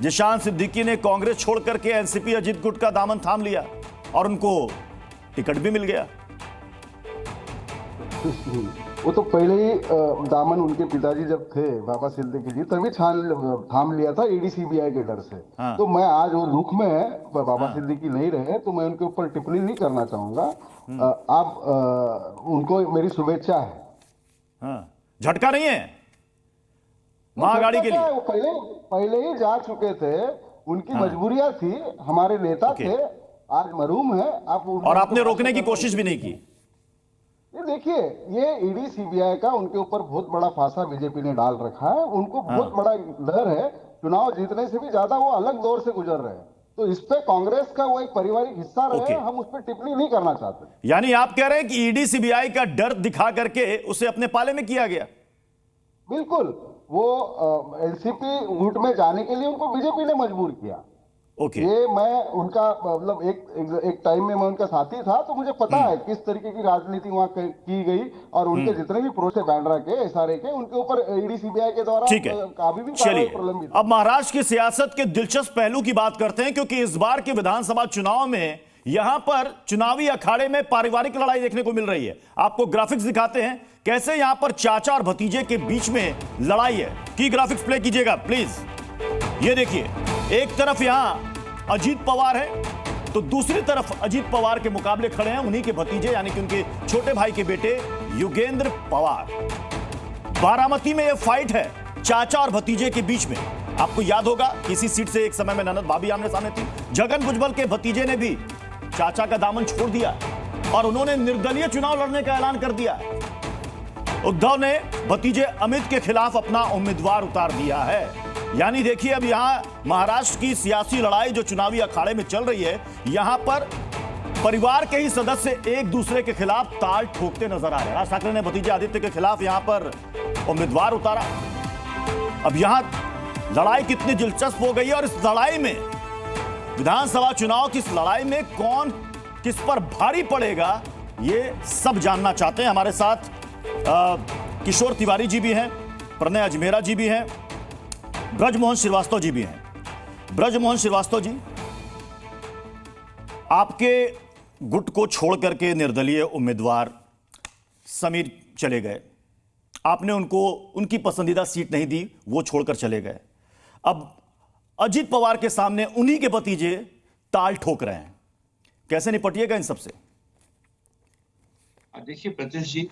जिशान सिद्दीकी ने कांग्रेस छोड़ करके एनसीपी अजीत गुट का दामन थाम लिया और उनको टिकट भी मिल गया। वो तो पहले ही दामन उनके पिताजी जब थे बाबा सिद्दीकी जी तभी थाम लिया था ईडी सीबीआई के डर से। हाँ। तो मैं आज वो दुख में है बाबा सिद्दीकी नहीं रहे तो मैं उनके ऊपर टिप्पणी नहीं करना चाहूंगा। आप उनको मेरी शुभेच्छा है। हाँ, झटका नहीं है महागाड़ी के लिए। वो पहले ही जा चुके थे, उनकी मजबूरियां थी, हमारे नेता थे, आज मरूम है। आप और आपने रोकने की कोशिश भी नहीं की। ये देखिए, ये ईडी सीबीआई का उनके ऊपर बहुत बड़ा फांसा बीजेपी ने डाल रखा है। उनको बहुत बड़ा डर है, चुनाव जीतने से भी ज्यादा वो अलग दौर से गुजर रहे हैं। तो इस पे कांग्रेस का वो एक पारिवारिक हिस्सा रहे, हम उस पर टिप्पणी नहीं करना चाहते। यानी आप कह रहे हैं कि ईडी सीबीआई का डर दिखा करके उसे अपने पाले में किया गया। बिल्कुल, वो एनसीपी रूट में जाने के लिए उनको बीजेपी ने मजबूर किया। ये मैं उनका मतलब एक टाइम में मैं उनका साथी था, तो मुझे पता है किस तरीके की राजनीति वहां की गई और उनके जितने भी प्रोसेस बांद्रा के एसआरए के उनके ऊपर ईडी सीबीआई के द्वारा अभी भी चलिए प्रलंबित। अब महाराष्ट्र की सियासत के दिलचस्प पहलू की बात करते हैं, क्योंकि इस बार के विधानसभा चुनाव में यहां पर चुनावी अखाड़े में पारिवारिक लड़ाई देखने को मिल रही है। आपको ग्राफिक्स दिखाते हैं कैसे यहां पर चाचा और भतीजे के बीच में लड़ाई है। की ग्राफिक्स प्ले कीजिएगा प्लीज। ये देखिए, एक तरफ यहां अजीत पवार है तो दूसरी तरफ अजीत पवार के मुकाबले खड़े हैं उन्हीं के भतीजे यानी कि उनके छोटे भाई के बेटे युगेंद्र पवार। बारामती में यह फाइट है चाचा और भतीजे के बीच में। आपको याद होगा किसी सीट से एक समय में ननद भाभी आमने सामने थी। छगन भुजबल के भतीजे ने भी चाचा का दामन छोड़ दिया और उन्होंने निर्दलीय चुनाव लड़ने का ऐलान कर दिया। उद्धव ने भतीजे अमित के खिलाफ अपना उम्मीदवार उतार दिया है। यानी देखिए, अब यहां महाराष्ट्र की सियासी लड़ाई जो चुनावी अखाड़े में चल रही है, यहां पर परिवार के ही सदस्य एक दूसरे के खिलाफ ताल ठोकते नजर आ रहे हैं। राज ठाकरे ने भतीजे आदित्य के खिलाफ यहां पर उम्मीदवार उतारा। अब यहां लड़ाई कितनी दिलचस्प हो गई है और इस लड़ाई में विधानसभा चुनाव की इस लड़ाई में कौन किस पर भारी पड़ेगा, ये सब जानना चाहते हैं। हमारे साथ किशोर तिवारी जी भी हैं, प्रणय अजमेरा जी भी हैं, ब्रजमोहन श्रीवास्तव जी भी हैं। ब्रजमोहन श्रीवास्तव जी, आपके गुट को छोड़ करके निर्दलीय उम्मीदवार समीर चले गए। आपने उनको उनकी पसंदीदा सीट नहीं दी, वो छोड़कर चले गए। अब अजीत पवार के सामने उन्हीं के भतीजे ताल ठोक रहे हैं। कैसे निपटिएगा इन सबसे? देखिए प्रत्युष जी,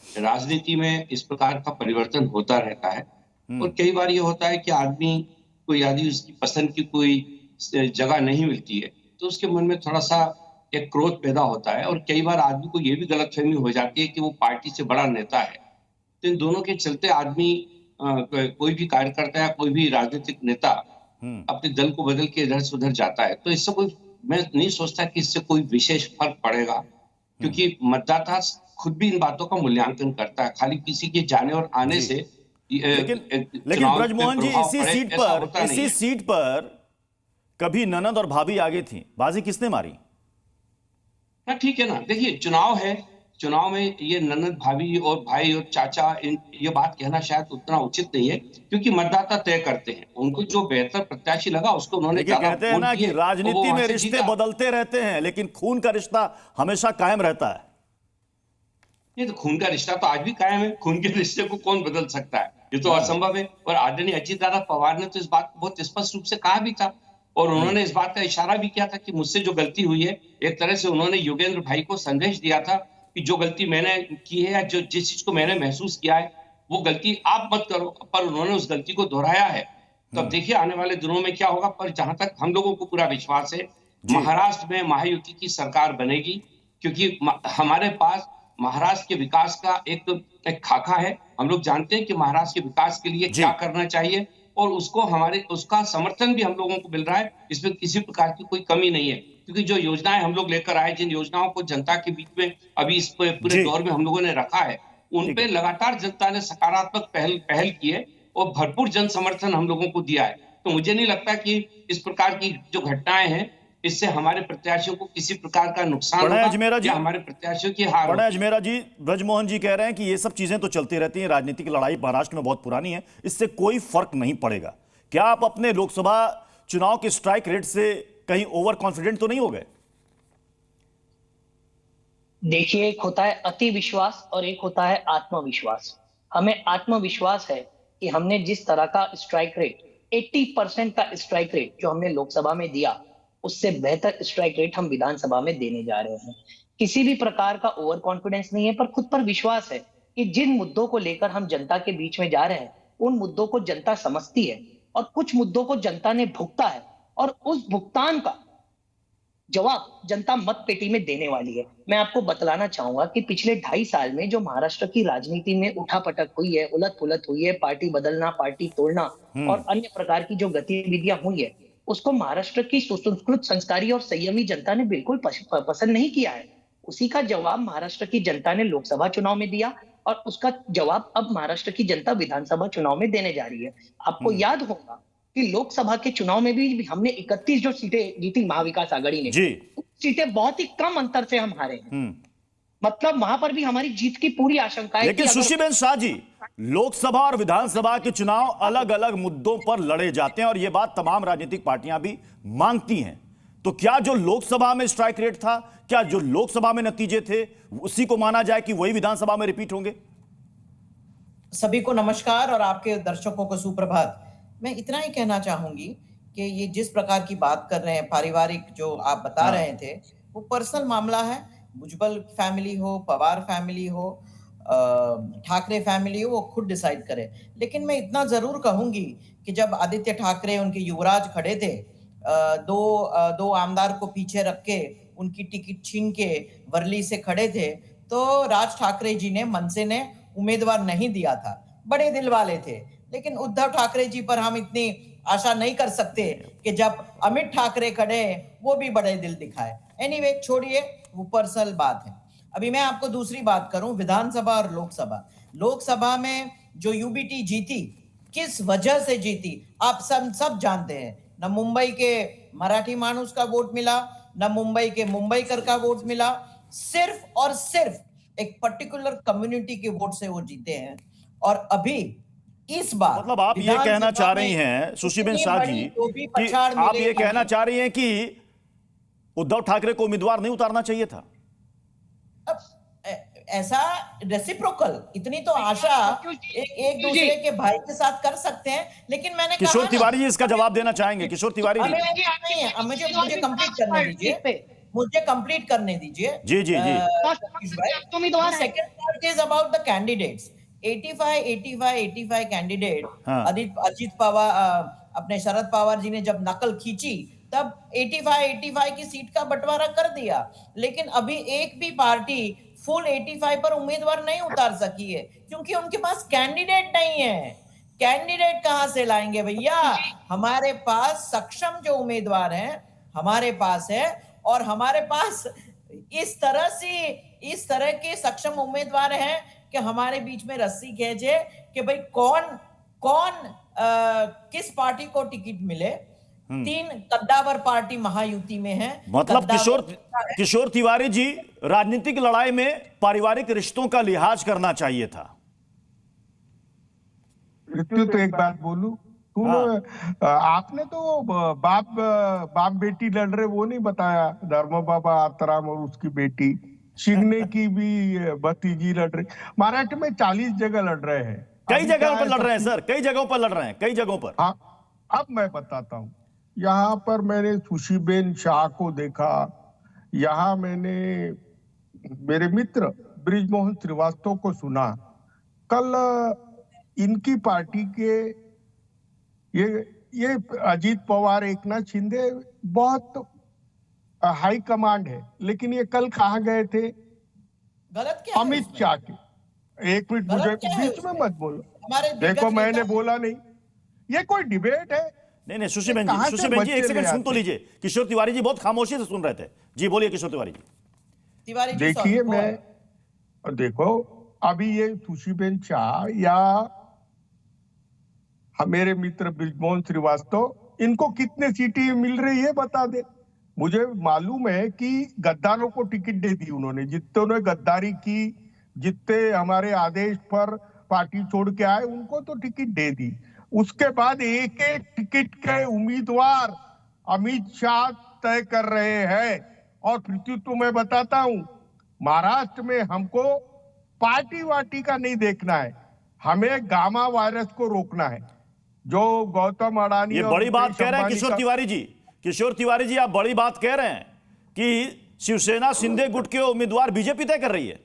राजनीति में इस प्रकार का परिवर्तन होता रहता है और कई बार ये होता है कि आदमी को यदि उसकी पसंद की कोई जगह नहीं मिलती है तो उसके मन में थोड़ा सा एक क्रोध पैदा होता है और कई बार आदमी को ये भी गलतफहमी हो जाती है कि वो पार्टी से बड़ा नेता है। तो इन दोनों के चलते आदमी कोई भी कार्यकर्ता या कोई भी राजनीतिक नेता अपने दल को बदल के इधर से उधर जाता है। तो इससे कोई, मैं नहीं सोचता कि इससे कोई विशेष फर्क पड़ेगा, क्योंकि मतदाता खुद भी इन बातों का मूल्यांकन करता है। खाली किसी के जाने और आने से लेकिन ब्रजमोहन जी, इसी सीट पर कभी ननद और भाभी आगे थी, बाजी किसने मारी? ना ठीक है ना, देखिए चुनाव है, चुनाव में ये ननद भाभी और भाई और चाचा ये बात कहना शायद उतना उचित नहीं है, क्योंकि मतदाता तय करते हैं। उनको जो बेहतर प्रत्याशी लगा उसको उन्होंने कहते हैं ना कि राजनीति में रिश्ते बदलते रहते हैं लेकिन खून का रिश्ता हमेशा कायम रहता है। ये तो खून का रिश्ता तो आज भी कायम है, खून के रिश्ते को कौन बदल सकता है, ये तो असंभव है। और आदरणीय अजीत दादा पवार ने तो इस बात को बहुत स्पष्ट रूप से कहा भी था और उन्होंने इस बात का इशारा भी किया था कि मुझसे जो गलती हुई है, एक तरह से उन्होंने युगेंद्र भाई को संदेश दिया था कि जो गलती मैंने की है या जो जिस चीज को मैंने महसूस किया है वो गलती आप मत करो, पर उन्होंने उस गलती को दोहराया है। तो अब देखिए आने वाले दिनों में क्या होगा। पर जहां तक हम लोगों को पूरा विश्वास है, महाराष्ट्र में महायुति की सरकार बनेगी, क्योंकि हमारे पास महाराष्ट्र के विकास का एक खाका है। हम लोग जानते हैं कि महाराष्ट्र के विकास के लिए क्या करना चाहिए और उसका समर्थन भी हम लोगों को मिल रहा है। इसमें किसी प्रकार की कोई कमी नहीं है, क्योंकि जो योजनाएं हम लोग लेकर आए, जिन योजनाओं को जनता के बीच में अभी इस पूरे दौर में हम लोगों ने रखा है, उन पे लगातार जनता ने सकारात्मक पहल की है और भरपूर जन समर्थन हम लोगों को दिया है। तो मुझे नहीं लगता कि इस प्रकार की जो घटनाएं हैं इससे हमारे प्रत्याशियों को किसी प्रकार का नुकसान होगा या हमारे प्रत्याशियों की हार होगी। अजमेरा जी, ब्रजमोहन जी कह रहे हैं कि ये सब चीजें तो चलती रहती हैं, राजनीतिक लड़ाई महाराष्ट्र में बहुत पुरानी है, इससे कोई फर्क नहीं पड़ेगा। क्या आप अपने लोकसभा चुनाव के स्ट्राइक रेट से कहीं ओवर कॉन्फिडेंट तो नहीं हो गए? देखिए, एक होता है अति विश्वास और एक होता है आत्मविश्वास। हमें आत्मविश्वास है कि हमने जिस तरह का स्ट्राइक रेट 80% का स्ट्राइक रेट जो हमने लोकसभा में दिया, उससे बेहतर स्ट्राइक रेट हम विधानसभा में देने जा रहे हैं। किसी भी प्रकार का ओवर कॉन्फिडेंस नहीं है, पर खुद पर विश्वास है कि जिन मुद्दों को लेकर हम जनता के बीच में जा रहे हैं, उन मुद्दों को जनता समझती है और कुछ मुद्दों को जनता ने भुगता है और उस भुगतान का जवाब जनता मत पेटी में देने वाली है। मैं आपको बतलाना चाहूंगा कि पिछले 2.5 साल में जो महाराष्ट्र की राजनीति में उठापटक हुई है, उलट पुलट हुई है, पार्टी बदलना, पार्टी तोड़ना और अन्य प्रकार की जो गतिविधियां हुई है, उसको महाराष्ट्र की सुसंस्कृत, संस्कारी और संयमी जनता ने बिल्कुल पसंद नहीं किया है। उसी का जवाब महाराष्ट्र की जनता ने लोकसभा चुनाव में दिया और उसका जवाब अब महाराष्ट्र की जनता विधानसभा चुनाव में देने जा रही है। आपको याद होगा कि लोकसभा के चुनाव में भी हमने 31 जो सीटें जीती महाविकास आघाड़ी ने, सीटें बहुत ही कम अंतर से हम हारे हैं। मतलब वहां पर भी हमारी जीत की पूरी आशंका है। लेकिन सुशीबेन शाह जी, लोकसभा और विधानसभा के चुनाव अलग अलग मुद्दों पर लड़े जाते हैं और यह बात तमाम राजनीतिक पार्टियां भी मांगती हैं। तो क्या जो लोकसभा में स्ट्राइक रेट था, क्या जो लोकसभा में नतीजे थे, उसी को माना जाए कि वही विधानसभा में रिपीट होंगे? सभी को नमस्कार और आपके दर्शकों को सुप्रभात। मैं इतना ही कहना चाहूंगी कि ये जिस प्रकार की बात कर रहे हैं, पारिवारिक जो आप बता रहे थे, वो पर्सनल मामला है। भुजबल फैमिली हो, पवार फैमिली हो, ठाकरे फैमिली हो, वो खुद डिसाइड करे। लेकिन मैं इतना जरूर कहूंगी कि जब आदित्य ठाकरे, उनके युवराज खड़े थे, दो आमदार को पीछे रख के उनकी टिकट छीन के वर्ली से खड़े थे, तो राज ठाकरे जी ने, मनसे ने उम्मीदवार नहीं दिया था। बड़े दिल वाले थे, लेकिन उद्धव ठाकरे जी पर हम इतनी आशा नहीं कर सकते कि जब अमित ठाकरे खड़े वो भी बड़े दिल दिखाए। एनीवे, छोड़िए, वो पर्सनल बात है। अभी मैं आपको दूसरी बात करूं, विधानसभा और लोकसभा। लोकसभा में जो यूबीटी जीती, किस वजह से जीती आप सब जानते हैं। न मुंबई के मराठी मानुस का वोट मिला, न मुंबई के मुंबईकर का वोट मिला, सिर्फ और सिर्फ एक पर्टिकुलर कम्युनिटी के वोट से वो जीते हैं। और अभी इस बार मतलब आप ये कहना चाह रही हैं सुशीबेन शाह जी कि आप ये कहना चाह रही हैं कि उद्धव ठाकरे को उम्मीदवार नहीं उतारना चाहिए था? ऐसा रेसिप्रोकल, इतनी तो आशा एक दूसरे के भाई के साथ कर सकते हैं। लेकिन मैंने किशोर तिवारी जी इसका जवाब देना चाहेंगे? किशोर तिवारी जी, मुझे कंप्लीट करने दीजिए, मुझे कंप्लीट करने दीजिए। जी जी जी। Second part is about the candidates. 85 candidate Ajit Pawar, अपने शरद पवार जी ने जब नकल खींची तब 85 की सीट का बंटवारा कर दिया। लेकिन अभी एक भी पार्टी फुल 85 पर उम्मीदवार नहीं उतार सकी है, क्योंकि उनके पास कैंडिडेट नहीं है। कैंडिडेट कहां से लाएंगे भैया? हमारे पास सक्षम जो उम्मीदवार हैं हमारे पास है, और हमारे पास इस तरह के सक्षम उम्मीदवार हैं कि हमारे बीच में रस्सी खींचे कि भाई कौन किस पार्टी को टिकट मिले। 3 कद्दावर पार्टी महायुति में है। मतलब किशोर तिवारी जी, राजनीतिक लड़ाई में पारिवारिक रिश्तों का लिहाज करना चाहिए था। तो एक बात बोलूं, आपने तो बाप बेटी लड़ रहे वो नहीं बताया। धर्म बाबा आतराम और उसकी बेटी शिगने की भी भतीजी लड़ रही। महाराष्ट्र में 40 जगह लड़ रहे हैं, कई जगहों पर लड़ रहे हैं सर, कई जगहों पर लड़ रहे हैं, कई जगहों पर। हाँ, अब मैं बताता हूँ। यहाँ पर मैंने सुशीबेन शाह को देखा, यहाँ मैंने मेरे मित्र ब्रिजमोहन श्रीवास्तव को सुना। कल इनकी पार्टी के ये अजीत पवार, एकनाथ शिंदे बहुत हाई कमांड है, लेकिन ये कल कहाँ गए थे? गलत क्या अमित शाह के। एक मिनट, मुझे बीच में मत बोलो। देखो, मैंने बोला नहीं, ये कोई डिबेट है? नहीं, सुशीबेन जी एक सेकंड सुन तो लीजिए। किशोर तिवारी जी बहुत खामोशी से सुन रहे थे। जी बोलिए किशोर तिवारी जी। देखिए, मैं देखो अभी ये सुशीबेन शाह या मेरे मित्र ब्रिजमोहन श्रीवास्तव, इनको कितने सीटें मिल रही है बता दे। मुझे मालूम है कि गद्दारों को टिकट दे दी उन्होंने, जितने गद्दारी की, जितने हमारे आदेश पर पार्टी छोड़ के आए, उनको तो टिकट दे दी। उसके बाद एक एक टिकट के उम्मीदवार अमित शाह तय कर रहे हैं। और पृथ्वी तुम्हें बताता हूं, महाराष्ट्र में हमको पार्टी वार्टी का नहीं देखना है, हमें गामा वायरस को रोकना है। जो गौतम अडानी, ये बड़ी बात कह रहे हैं किशोर तिवारी जी। किशोर तिवारी जी, आप बड़ी बात कह रहे हैं कि शिवसेना शिंदे गुट के उम्मीदवार बीजेपी तय कर रही है।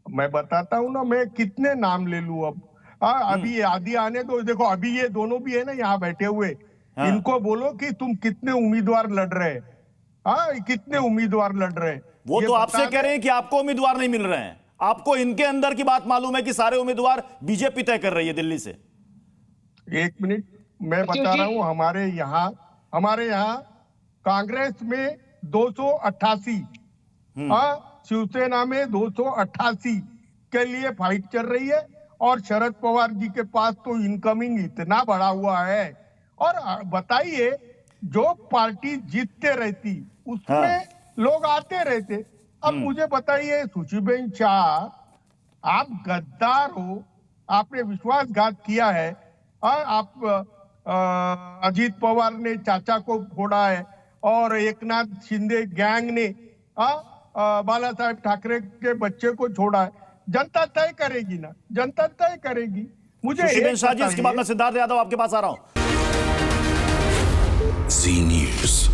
मैं बताता हूं ना, मैं कितने नाम ले लूं अब। अभी आदि आने दो, देखो अभी ये दोनों भी है ना यहाँ बैठे हुए, इनको बोलो कि तुम कितने उम्मीदवार लड़ रहे हैं। कितने उम्मीदवार लड़ रहे हैं वो तो आपसे कह रहे हैं कि आपको उम्मीदवार नहीं मिल रहे हैं। आपको इनके अंदर की बात मालूम है कि सारे उम्मीदवार बीजेपी तय कर रही है दिल्ली से। एक मिनट, मैं बता रहा हूं, हमारे यहाँ कांग्रेस में 288, शिवसेना में 288 के लिए फाइट चल रही है। और शरद पवार जी के पास तो इनकमिंग इतना बढ़ा हुआ है। और बताइए, जो पार्टी जीतते रहती उसमें लोग आते रहते। अब मुझे बताइए सुशीबेन शाह, आप गद्दार हो, आपने विश्वासघात किया है। आप अजीत पवार ने चाचा को फोड़ा है और एकनाथ शिंदे गैंग ने बाला साहेब ठाकरे के बच्चे को छोड़ा है। जनता तय करेगी ना, जनता तय करेगी। मुझे सुशीबेन शाह जी, इसके बाद मैं सिद्धार्थ यादव आपके पास आ रहा हूं। जी न्यूज़।